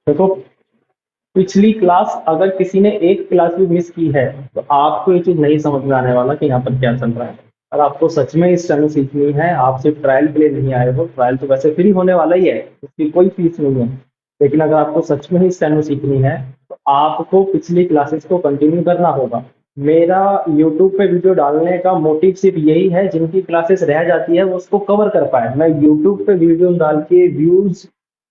देखो, पिछली क्लास अगर किसी ने एक क्लास भी मिस की है तो आपको ये चीज नहीं समझ में आने वाला कि यहाँ पर क्या चल रहा है। और आपको सच में इस चैनल सीखनी है, आप सिर्फ ट्रायल के लिए नहीं आए हो, ट्रायल तो वैसे फ्री होने वाला ही है, उसकी कोई फीस नहीं है। लेकिन अगर आपको सच में ही इस चैनल सीखनी है तो आपको पिछली क्लासेस को कंटिन्यू करना होगा। मेरा यूट्यूब पे वीडियो डालने का मोटिव सिर्फ यही है, जिनकी क्लासेस रह जाती है वो उसको कवर कर पाए। मैं यूट्यूब पे वीडियो डाल के व्यूज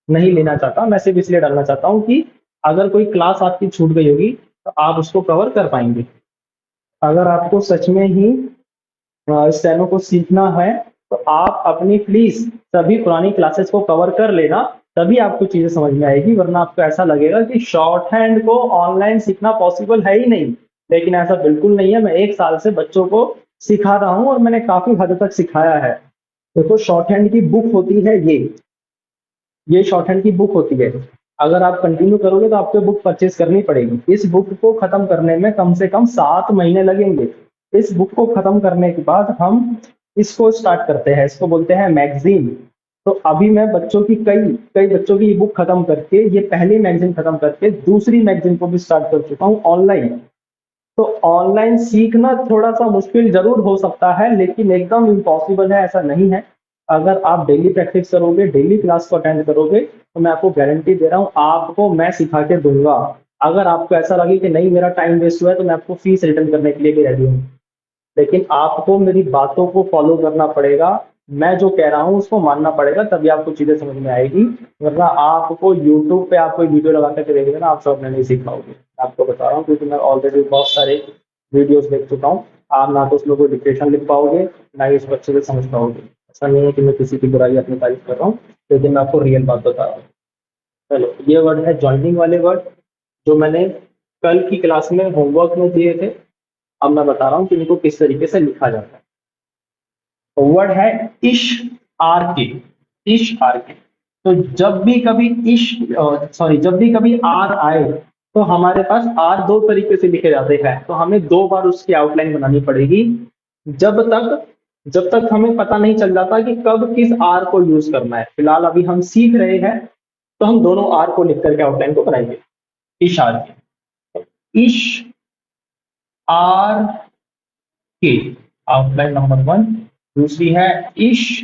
नहीं लेना चाहता, मैं सिर्फ इसलिए डालना चाहता हूँ कि अगर कोई क्लास आपकी छूट गई होगी तो आप उसको कवर कर पाएंगे। अगर आपको सच में ही इस चैनल को सीखना है तो आप अपनी प्लीज सभी पुरानी क्लासेस को कवर कर लेना, तभी आपको चीजें समझ में आएगी। वरना आपको ऐसा लगेगा कि शॉर्ट हैंड को ऑनलाइन सीखना पॉसिबल है ही नहीं। लेकिन ऐसा बिल्कुल नहीं है, मैं 1 साल से बच्चों को सिखा रहा हूँ और मैंने काफी हद तक सिखाया है। देखो, शॉर्ट हैंड की बुक होती है ये शॉर्ट हैंड की बुक होती है। अगर आप कंटिन्यू करोगे तो आपको बुक परचेज करनी पड़ेगी। इस बुक को खत्म करने में कम से कम 7 महीने लगेंगे। इस बुक को खत्म करने के बाद हम इसको स्टार्ट करते हैं, इसको बोलते हैं मैगजीन। तो अभी मैं बच्चों की कई कई बच्चों की बुक खत्म करके, ये पहली मैगजीन खत्म करके दूसरी मैगजीन को भी स्टार्ट कर चुका हूँ ऑनलाइन। तो ऑनलाइन सीखना थोड़ा सा मुश्किल जरूर हो सकता है, लेकिन एकदम इम्पॉसिबल है ऐसा नहीं है। अगर आप डेली प्रैक्टिस करोगे, डेली क्लास को अटेंड करोगे, तो मैं आपको गारंटी दे रहा हूँ आपको मैं सिखा के दूंगा। अगर आपको ऐसा लगे कि नहीं मेरा टाइम वेस्ट हुआ है, तो मैं आपको फीस रिटर्न करने के लिए भी रेडी हूँ। लेकिन आपको मेरी बातों को फॉलो करना पड़ेगा, मैं जो कह रहा हूँ उसको मानना पड़ेगा, तभी आपको चीजें समझ में आएगी। वरना आपको यूट्यूब पे आप कोई वीडियो लगा करके देखेंगे ना, आप सब में नहीं सीख पाओगे। आपको बता रहा हूँ क्योंकि मैं ऑलरेडी बहुत सारे वीडियोस देख चुका हूँ। आप ना तो उसमें कोई डिक्टेशन लिख पाओगे, ना ही उसको अच्छे से समझ पाओगे। ऐसा नहीं है कि मैं किसी की बुराई अपनी तारीफ कर रहा हूँ, लेकिन मैं आपको रियल बात बता रहा हूँ। चलो, ये वर्ड है ज्वाइनिंग वाले वर्ड, जो मैंने कल की क्लास में होमवर्क में दिए थे। अब मैं बता रहा हूँ कि इनको किस तरीके से लिखा जाता है। वर्ड है इश आर के। इश आर के। तो जब भी कभी इश सॉरी जब भी कभी आर आए, तो हमारे पास आर दो तरीके से लिखे जाते हैं, तो हमें 2 बार उसकी आउटलाइन बनानी पड़ेगी। जब तक जब तक हमें पता नहीं चल जाता कि कब किस आर को यूज करना है। फिलहाल अभी हम सीख रहे हैं, तो हम दोनों आर को लिख करके आउटलाइन को बनाएंगे। इश आर के। इश आर के, आउटलाइन नंबर 1। दूसरी है इश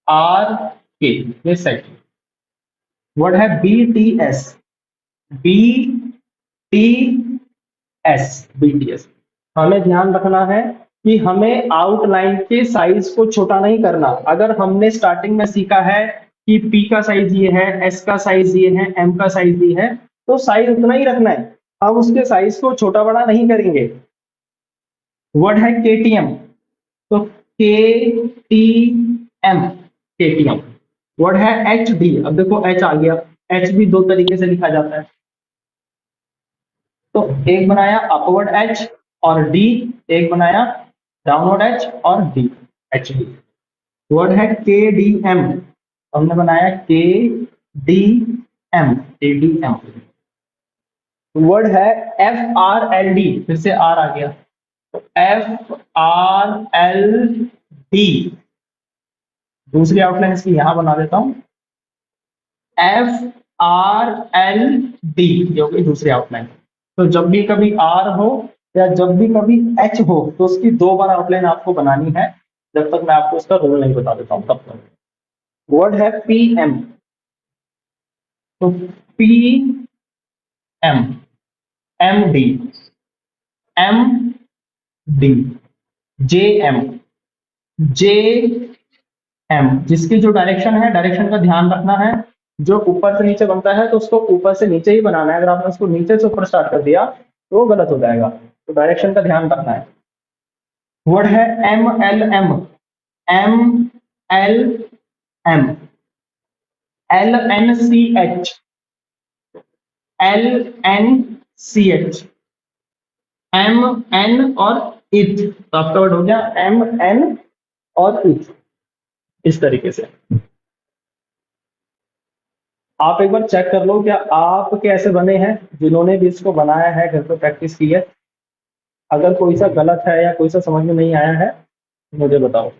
आर के, ये सेकंड। वर्ड है B T S. B T BTS। हमें ध्यान रखना है कि हमें आउटलाइन के साइज को छोटा नहीं करना। अगर हमने स्टार्टिंग में सीखा है कि पी का साइज ये है, एस का साइज ये है, एम का साइज ये है, तो साइज उतना ही रखना है। हम उसके साइज को छोटा बड़ा नहीं करेंगे। वर्ड है KTM। तो KTM, KTM। वर्ड है HD। अब देखो एच आ गया। एच भी 2 तरीके से लिखा जाता है। तो एक बनाया अपवर्ड एच और डी, एक बनाया डाउनवर्ड एच और डी, HD। वर्ड है KDM। हमने बनाया KDM। वर्ड है FRLD। फिर से आर आ गया, तो FRLD। दूसरी आउटलाइन इसकी यहां बना देता हूं, FRLD। ये हो गई दूसरी आउटलाइन। तो जब भी कभी आर हो या जब भी कभी एच हो, तो उसकी 2 बार आउटलाइन आपको बनानी है। जब तक मैं आपको उसका रूल नहीं बता देता हूं तब तक। वर्ड है PM। तो PM, MD, MD, JM, JM। जिसकी जो डायरेक्शन है, डायरेक्शन का ध्यान रखना है। जो ऊपर से नीचे बनता है तो उसको ऊपर से नीचे ही बनाना है। अगर आपने उसको नीचे से ऊपर स्टार्ट कर दिया तो वो गलत हो जाएगा। तो डायरेक्शन का ध्यान रखना है। वर्ड है MLM। MLM, LNCH, LNCH, MN और इथ। तो आपका वर्ड हो गया MN और इथ। इस तरीके से आप एक बार चेक कर लो, क्या आप कैसे बने हैं, जिन्होंने भी इसको बनाया है, घर पे प्रैक्टिस की है। अगर कोई सा गलत है या कोई सा समझ में नहीं आया है, मुझे बताओ।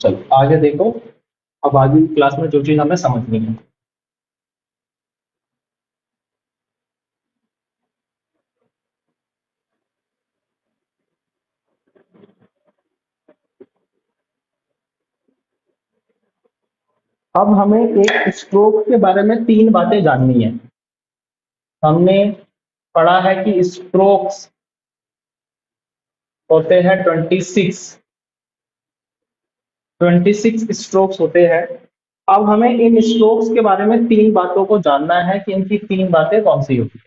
चलो आगे देखो, अब आगे की क्लास में जो चीज हमें समझनी है। अब हमें एक स्ट्रोक के बारे में तीन बातें जाननी है। हमने पढ़ा है कि स्ट्रोक्स होते हैं 26 स्ट्रोक्स होते हैं। अब हमें इन स्ट्रोक्स के बारे में तीन बातों को जानना है कि इनकी तीन बातें कौन सी होती है।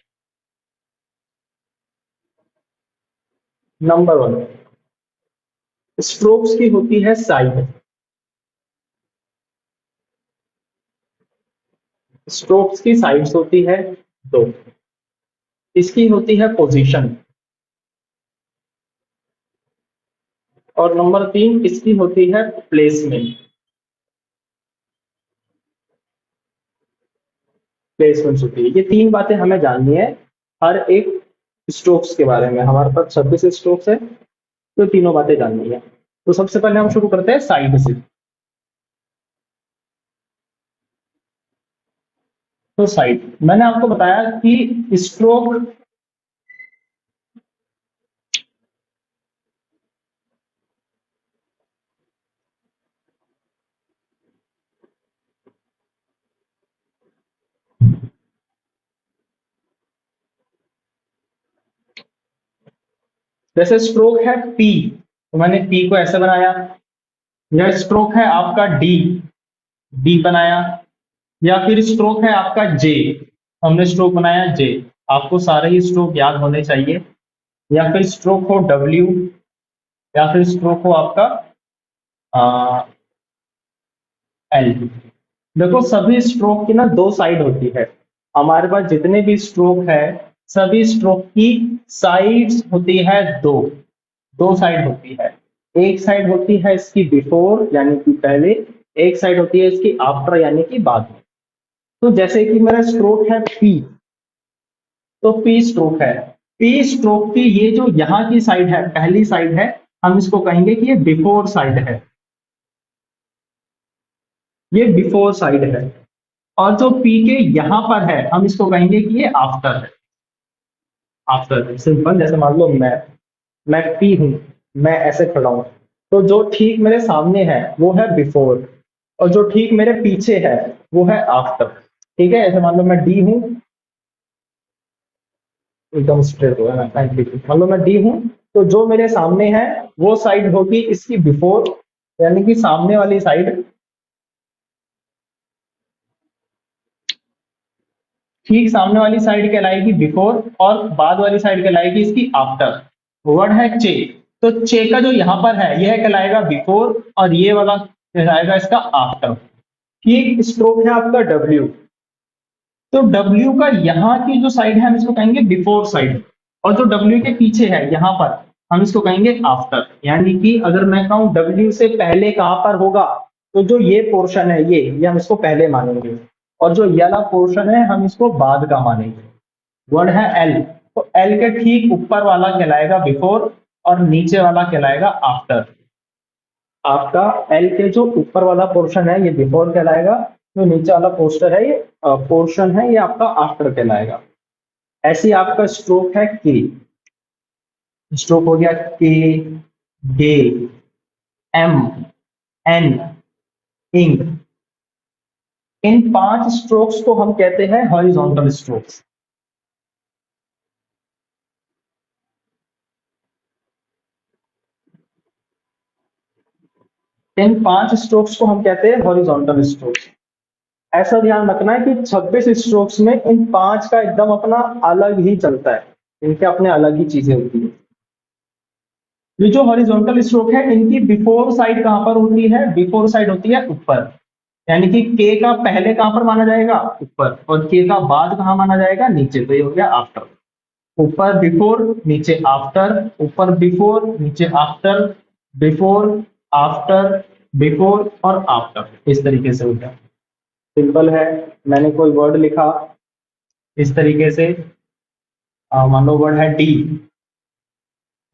नंबर वन, स्ट्रोक्स की होती है साइड। स्ट्रोक्स की साइड्स होती है दो। इसकी होती है पोजीशन। और नंबर तीन, इसकी होती है प्लेसमेंट। प्लेसमेंट होती है। ये तीन बातें हमें जाननी है हर एक स्ट्रोक्स के बारे में। हमारे पास 26 स्ट्रोक्स है, तो तीनों बातें जाननी है। तो सबसे पहले हम शुरू करते हैं साइड से। तो साइड, मैंने आपको बताया कि स्ट्रोक जैसे स्ट्रोक है पी, तो मैंने पी को ऐसे बनाया। या स्ट्रोक है आपका डी, डी बनाया। या फिर स्ट्रोक है आपका जे, हमने स्ट्रोक बनाया जे। आपको सारे ही स्ट्रोक याद होने चाहिए। या फिर स्ट्रोक हो डब्ल्यू, या फिर स्ट्रोक हो आपका एल। देखो सभी स्ट्रोक की ना दो साइड होती है। हमारे पास जितने भी स्ट्रोक है, सभी स्ट्रोक की साइड्स होती है दो। दो साइड होती है। एक साइड होती है इसकी बिफोर यानी कि पहले, एक साइड होती है इसकी आफ्टर यानी कि बाद में। तो जैसे कि मेरा स्ट्रोक है पी, तो पी स्ट्रोक है। पी स्ट्रोक की ये जो यहाँ की साइड है, पहली साइड है, हम इसको कहेंगे कि ये बिफोर साइड है। ये बिफोर साइड है। और जो पी के यहां पर है, हम इसको कहेंगे कि ये आफ्टर है। आफ्टर है सिंपल। जैसे मान लो मैं पी हूं, मैं ऐसे खड़ा हूं, तो जो ठीक मेरे सामने है वो है बिफोर, और जो ठीक मेरे पीछे है वो है आफ्टर। ठीक है, ऐसे मान लो मैं डी हूं, एकदम स्ट्रेट हो है, मान लो मैं डी हूं, तो जो मेरे सामने है वो साइड होगी इसकी बिफोर, यानी कि सामने वाली साइड। ठीक सामने वाली साइड कहलाएगी बिफोर, और बाद वाली साइड कहलाएगी इसकी आफ्टर। वर्ड है चे, तो चे का जो यहां पर है यह कहलाएगा बिफोर, और ये वाला कहलाएगा इसका आफ्टर। ठीक स्ट्रोक है आपका डब्ल्यू, तो डब्ल्यू का यहाँ की जो साइड है हम इसको कहेंगे बिफोर साइड, और जो डब्ल्यू के पीछे है यहाँ पर हम इसको कहेंगे आफ्टर। यानी कि अगर मैं कहूं डब्ल्यू से पहले कहां पर होगा, तो जो ये पोर्शन है ये हम इसको पहले मानेंगे, और जो ये वाला पोर्शन है हम इसको बाद का मानेंगे। वर्ड है एल, तो एल के ठीक ऊपर वाला कहलाएगा बिफोर, और नीचे वाला कहलाएगा आफ्टर। आपका एल के जो ऊपर वाला पोर्शन है ये बिफोर कहलाएगा, जो नीचे वाला पोस्टर है ये पोर्शन है ये आपका आफ्टर कहलाएगा। ऐसे ही आपका स्ट्रोक है के। स्ट्रोक हो गया के, गे, एम, एन, इंग। इन पांच स्ट्रोक्स को हम कहते हैं हॉरिजॉन्टल स्ट्रोक्स। इन पांच स्ट्रोक्स को हम कहते हैं हॉरिजॉन्टल स्ट्रोक्स। ऐसा ध्यान रखना है कि 26 स्ट्रोक्स में इन पांच का एकदम अपना अलग ही चलता है, इनके अपने अलग ही चीजें होती है। ये जो हॉरिजॉन्टल स्ट्रोक है इनकी बिफोर साइड कहां पर होती है, बिफोर साइड होती है ऊपर। यानी कि के का पहले कहां पर माना जाएगा, ऊपर, और के का बाद कहां माना जाएगा, नीचे। तो ये हो गया आफ्टर। ऊपर बिफोर, नीचे आफ्टर, ऊपर बिफोर, नीचे आफ्टर, बिफोर, आफ्टर, बिफोर और आफ्टर। इस तरीके से हो गया। सिंपल है। मैंने कोई वर्ड लिखा इस तरीके से, मान लो वर्ड है डी,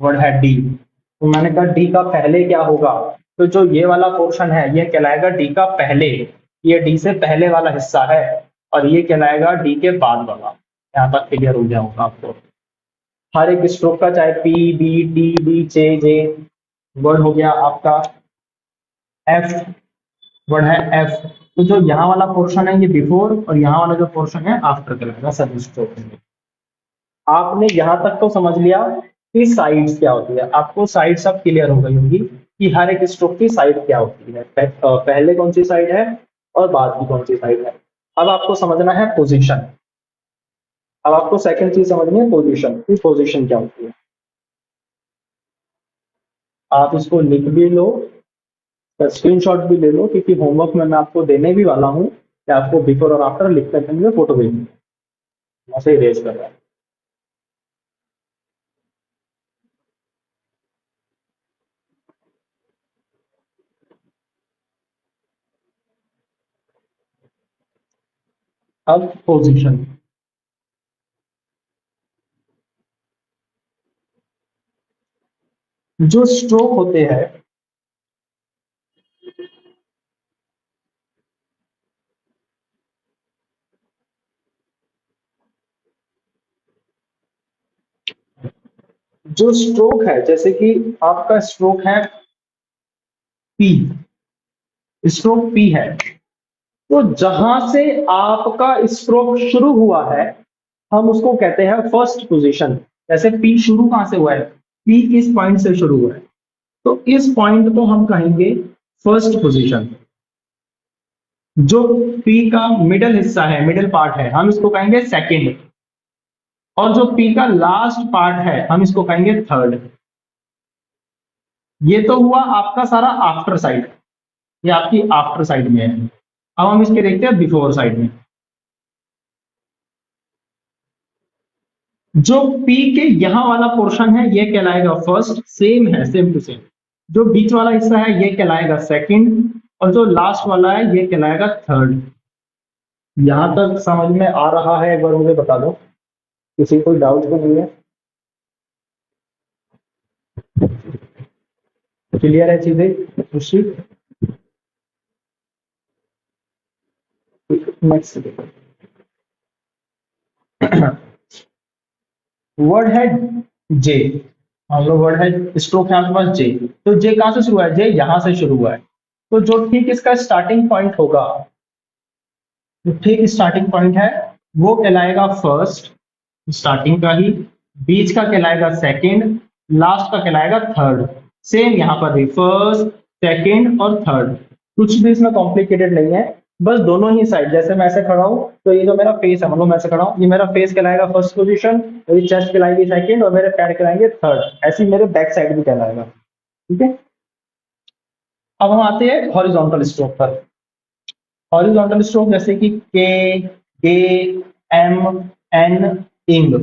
वर्ड है डी, तो मैंने कहा डी का पहले क्या होगा, तो जो ये वाला पोर्शन है ये कहलाएगा डी का पहले, ये डी से पहले वाला हिस्सा है, और ये कहलाएगा डी के बाद वाला। यहाँ तक क्लियर हो गया होगा आपको। हर एक स्ट्रोक का चाहे P B T B J word हो गया आपका एफ, वर्ड है एफ। तो जो यहाँ वाला पोर्शन है ये बिफोर, और यहाँ वाला जो पोर्शन है आफ्टर कहलाएगा सभी स्ट्रोक में। आपने यहाँ तक तो समझ लिया कि साइड्स क्या होती है, आपको साइड सब क्लियर हो गई होगी कि हर एक स्ट्रोक की साइड क्या होती है, पहले कौन सी साइड है और बाद की कौन सी साइड है। अब आपको समझना है पोजीशन। अब आपको सेकंड चीज समझनी है पोजीशन, कि पोजीशन क्या होती है। आप इसको लिख भी लो, स्क्रीनशॉट भी ले लो, क्योंकि होमवर्क में मैं आपको देने भी वाला हूँ कि आपको बिफोर और आफ्टर लिखते टाइम फोटो भेजनी है। ऐसे इरेज कर रहा है। अब पोजीशन, जो स्ट्रोक होते हैं जो स्ट्रोक है, जैसे कि आपका स्ट्रोक है पी, स्ट्रोक पी है, तो जहां से आपका स्ट्रोक शुरू हुआ है हम उसको कहते हैं फर्स्ट पोजीशन। जैसे पी शुरू कहां से हुआ है, पी इस पॉइंट से शुरू हुआ है, तो इस पॉइंट को हम कहेंगे फर्स्ट पोजीशन। जो पी का मिडल हिस्सा है, मिडल पार्ट है, हम इसको कहेंगे सेकंड, और जो पी का लास्ट पार्ट है हम इसको कहेंगे थर्ड। ये तो हुआ आपका सारा आफ्टर साइड, ये आपकी आफ्टर साइड में है। अब हम इसके देखते हैं बिफोर साइड में। जो पी के यहां वाला पोर्शन है ये कहलाएगा फर्स्ट, सेम है, सेम टू सेम। जो बीच वाला हिस्सा है ये कहलाएगा सेकंड, और जो लास्ट वाला है ये कहलाएगा थर्ड। यहां तक समझ में आ रहा है, एक बार मुझे बता दो, किसी कोई डाउट तो नहीं है, क्लियर है चीजें खुशी। नेक्स्ट वर्ड है जे, मान लो वर्ड है स्ट्रोक है आपके पास जे, तो जे कहां से शुरू हुआ है, जे यहां से शुरू हुआ है। तो जो ठीक इसका स्टार्टिंग पॉइंट होगा, जो ठीक स्टार्टिंग पॉइंट है वो कहलाएगा फर्स्ट, स्टार्टिंग का ही, बीच का कहलाएगा सेकंड, लास्ट का कहलाएगा थर्ड। सेम यहाँ पर भी फर्स्ट सेकंड और थर्ड, कुछ भी इसमें कॉम्प्लिकेटेड नहीं है। बस दोनों ही साइड, जैसे मैं ऐसे खड़ा हूं तो ये जो मेरा फेस है, मतलब मैं ऐसे खड़ा हूं, ये मेरा फेस कहलाएगा फर्स्ट पोजीशन, मेरी चेस्ट कहलाएगी सेकंड, और मेरे पैर कहलाएंगे थर्ड। ऐसे ही मेरे बैक साइड भी कहलाएगा। ठीक है, अब हम आते हैं हॉरिजॉन्टल स्ट्रोक पर। हॉरिजॉन्टल स्ट्रोक जैसे कि के, गे, एम, एन, इंग,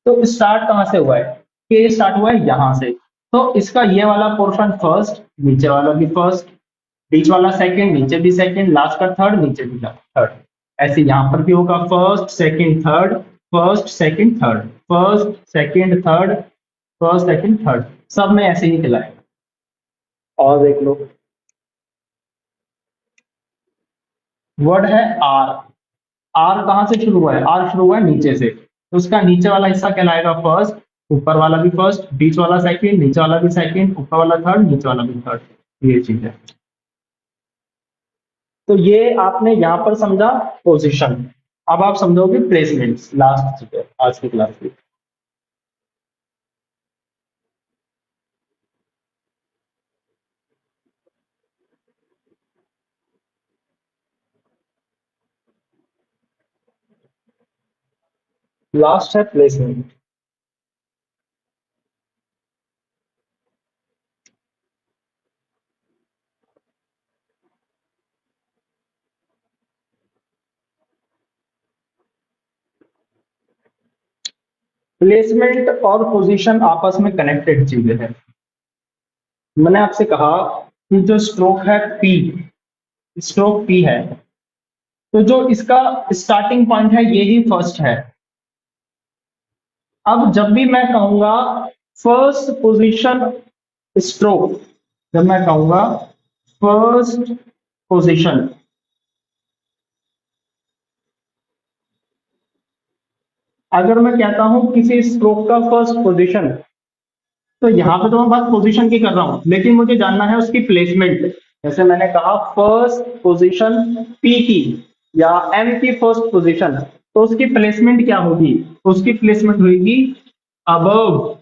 तो स्टार्ट कहां से हुआ है, के स्टार्ट हुआ है यहां से, तो इसका ये वाला पोर्शन फर्स्ट, नीचे वाला भी फर्स्ट, बीच वाला सेकंड, नीचे भी सेकंड, लास्ट का थर्ड, नीचे भी थर्ड। ऐसे यहां पर भी होगा first second third, first second third, first second third, first second third, सब में ऐसे ही खिलाएगा। और देख लो, वर्ड है आर। आर कहां से शुरू हुआ है, आर शुरू हुआ है नीचे से, तो उसका नीचे वाला हिस्सा कहलाएगा फर्स्ट, ऊपर वाला भी फर्स्ट, बीच वाला सेकंड, नीचे वाला भी सेकंड, ऊपर वाला थर्ड, नीचे वाला भी थर्ड, ये चीज है। तो ये आपने यहां पर समझा पोजीशन। अब आप समझोगे प्लेसमेंट्स, लास्ट चीज है आज की क्लास की। लास्ट है प्लेसमेंट। प्लेसमेंट और पोजीशन आपस में कनेक्टेड चीजें हैं। मैंने आपसे कहा कि जो स्ट्रोक है पी, स्ट्रोक पी है, तो जो इसका स्टार्टिंग पॉइंट है ये ही फर्स्ट है। अब जब भी मैं कहूंगा फर्स्ट पोजीशन स्ट्रोक, जब मैं कहूंगा फर्स्ट पोजीशन, अगर मैं कहता हूं किसी स्ट्रोक का फर्स्ट पोजीशन, तो यहाँ पे तो मैं बात पोजीशन की कर रहा हूं, लेकिन मुझे जानना है उसकी प्लेसमेंट। जैसे मैंने कहा फर्स्ट पोजीशन पी की या एम की फर्स्ट पोजीशन, तो उसकी प्लेसमेंट क्या होगी? उसकी प्लेसमेंट होगी अबव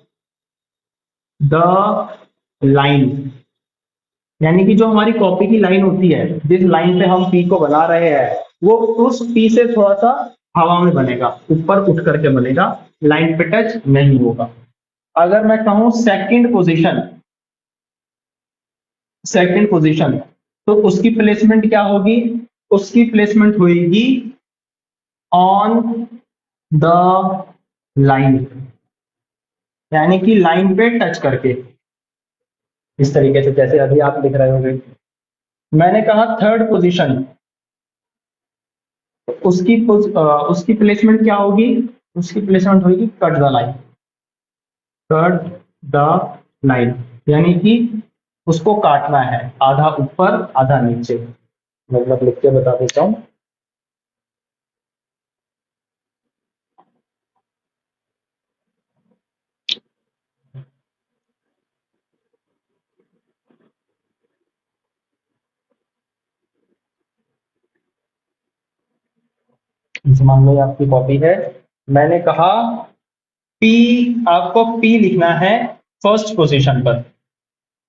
द लाइन, यानी कि जो हमारी कॉपी की लाइन होती है, जिस लाइन पे हम पी को बना रहे हैं, वो उस पी से थोड़ा सा हवा में बनेगा, ऊपर उठ करके बनेगा, लाइन पे टच नहीं होगा। अगर मैं कहूं सेकंड पोजीशन, तो उसकी प्लेसमेंट क्या होगी? उसकी प्लेसमेंट होगी ऑन द लाइन, यानी कि लाइन पे टच करके, इस तरीके से जैसे अभी आप लिख रहे होंगे। मैंने कहा थर्ड पोजीशन, उसकी प्लेसमेंट क्या होगी? उसकी प्लेसमेंट होगी cut the line, cut the line, यानी कि उसको काटना है, आधा ऊपर आधा नीचे। मतलब लिख के बता देता हूं। जैसे मान लो ये आपकी कॉपी है, मैंने कहा पी, आपको पी लिखना है फर्स्ट पोजीशन पर,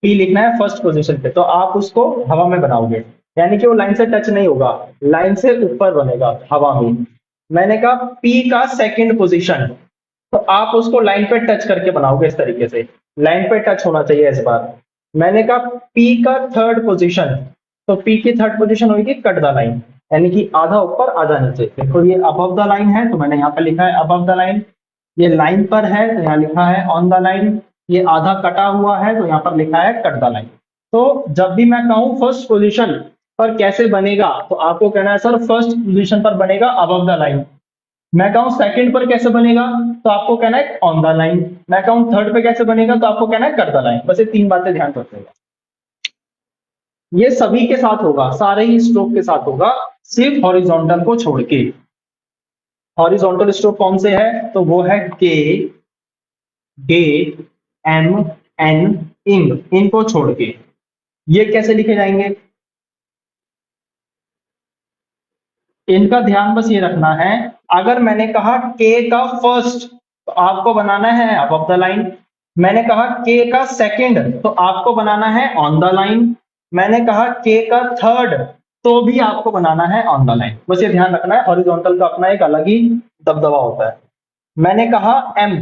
पी लिखना है फर्स्ट पोजीशन पे, तो आप उसको हवा में बनाओगे, यानी कि वो लाइन से टच नहीं होगा, लाइन से ऊपर बनेगा हवा में। मैंने कहा पी का सेकंड पोजीशन, तो आप उसको लाइन पे टच करके बनाओगे, इस तरीके से लाइन पे टच होना चाहिए इस बार। मैंने कहा पी का थर्ड पोजीशन, तो पी की थर्ड पोजीशन होगी कट द लाइन, यानी कि आधा ऊपर आधा नीचे। देखो ये अबव द लाइन है, तो मैंने यहाँ पे लिखा है अबव द लाइन। ये लाइन पर है, तो यहाँ लिखा है ऑन द लाइन। ये आधा कटा हुआ है, तो यहाँ पर लिखा है कट द लाइन। तो जब भी मैं कहूँ फर्स्ट पोजीशन पर कैसे बनेगा, तो आपको कहना है सर फर्स्ट पोजीशन पर बनेगा अबव द लाइन। मैं कहूं सेकंड पर कैसे बनेगा, तो आपको कहना है ऑन द लाइन। मैं कहूं थर्ड पे कैसे बनेगा, तो आपको कहना है कट द लाइन। बस ये तीन बातें ध्यान रखिएगा। ये सभी के साथ होगा, सारे ही स्ट्रोक के साथ होगा, सिर्फ हॉरिजॉन्टल को छोड़ के। हॉरिजॉन्टल स्ट्रोक कौन से है? तो वो है के, गे, एम, एन, इंग, इनको छोड़ के। ये कैसे लिखे जाएंगे? इनका ध्यान बस ये रखना है, अगर मैंने कहा के का फर्स्ट, तो आपको बनाना है अबव द लाइन। मैंने कहा के का सेकंड, तो आपको बनाना है ऑन द लाइन। मैंने कहा के का थर्ड, तो भी आपको बनाना है ऑन द लाइन। बस ये ध्यान रखना है, हॉरिजॉन्टल का अपना एक अलग ही दबदबा होता है। मैंने कहा एम,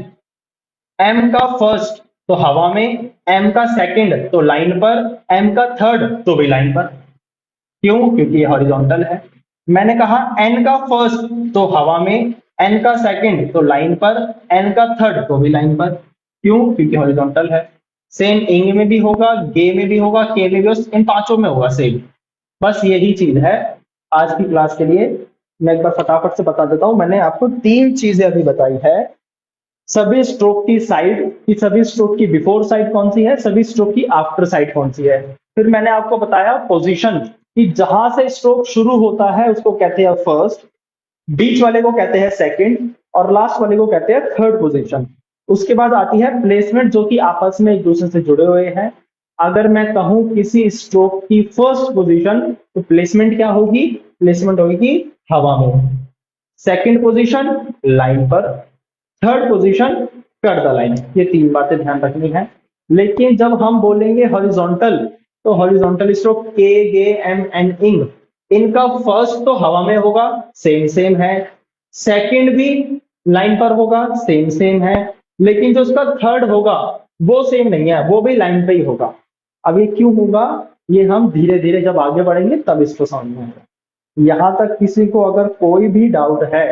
एम का फर्स्ट तो हवा में, एम का सेकंड तो लाइन पर, एम का थर्ड तो भी लाइन पर। क्यों? क्योंकि ये हॉरिजॉन्टल है। मैंने कहा एन का फर्स्ट तो हवा में, एन का सेकंड तो लाइन पर, एन का थर्ड तो भी लाइन पर। क्यों? क्योंकि हॉरिजॉन्टल है। सेम इंग में भी होगा, गे में भी होगा, के में भी होगा, इन पांचों में होगा सेम। बस यही चीज है आज की क्लास के लिए। मैं एक बार फटाफट से बता देता हूं। मैंने आपको तीन चीजें अभी बताई है। सभी स्ट्रोक की साइड की, सभी स्ट्रोक की बिफोर साइड कौन सी है, सभी स्ट्रोक की आफ्टर साइड कौन सी है। फिर मैंने आपको बताया पोजीशन, कि जहां से स्ट्रोक शुरू होता है उसको कहते हैं फर्स्ट, बीच वाले को कहते हैं सेकंड, और लास्ट वाले को कहते हैं थर्ड पोजीशन। उसके बाद आती है प्लेसमेंट, जो कि आपस में एक दूसरे से जुड़े हुए हैं। अगर मैं कहूं किसी स्ट्रोक की फर्स्ट पोजीशन, तो प्लेसमेंट क्या होगी? प्लेसमेंट होगी हवा में। सेकंड पोजीशन लाइन पर, third position cut the line. ये तीन बातें ध्यान रखनी है। लेकिन जब हम बोलेंगे हॉरिजॉन्टल, तो हॉरिजॉन्टल स्ट्रोक के, गे, एम एंड इंग, इनका फर्स्ट तो हवा में होगा, सेम सेम है। सेकंड भी लाइन पर होगा, सेम सेम है। लेकिन जो उसका थर्ड होगा वो सेम नहीं है, वो भी लाइन पे ही होगा। अब ये क्यों होगा, ये हम धीरे धीरे जब आगे बढ़ेंगे तब इसको समझ में आएगा। यहाँ तक किसी को अगर कोई भी डाउट है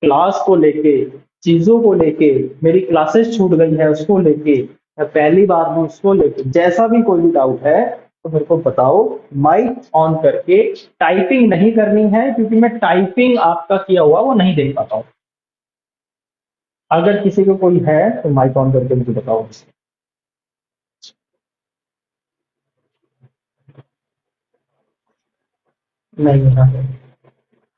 क्लास को लेके, चीजों को लेके, मेरी क्लासेस छूट गई है उसको लेके, या पहली बार में उसको लेके, जैसा भी कोई भी डाउट है तो मेरे को बताओ। माइक ऑन करके, टाइपिंग नहीं करनी है, क्योंकि मैं टाइपिंग आपका किया हुआ वो नहीं देख पाता हूँ। अगर किसी को कोई है तो माइक ऑन करके मुझे बताओ। नहीं है।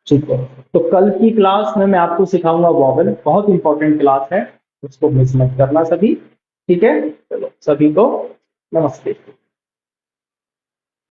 ठीक है, तो कल की क्लास में मैं आपको सिखाऊंगा वॉवल, बहुत इंपॉर्टेंट क्लास है, उसको मिस मत करना सभी। ठीक है, चलो सभी को नमस्ते।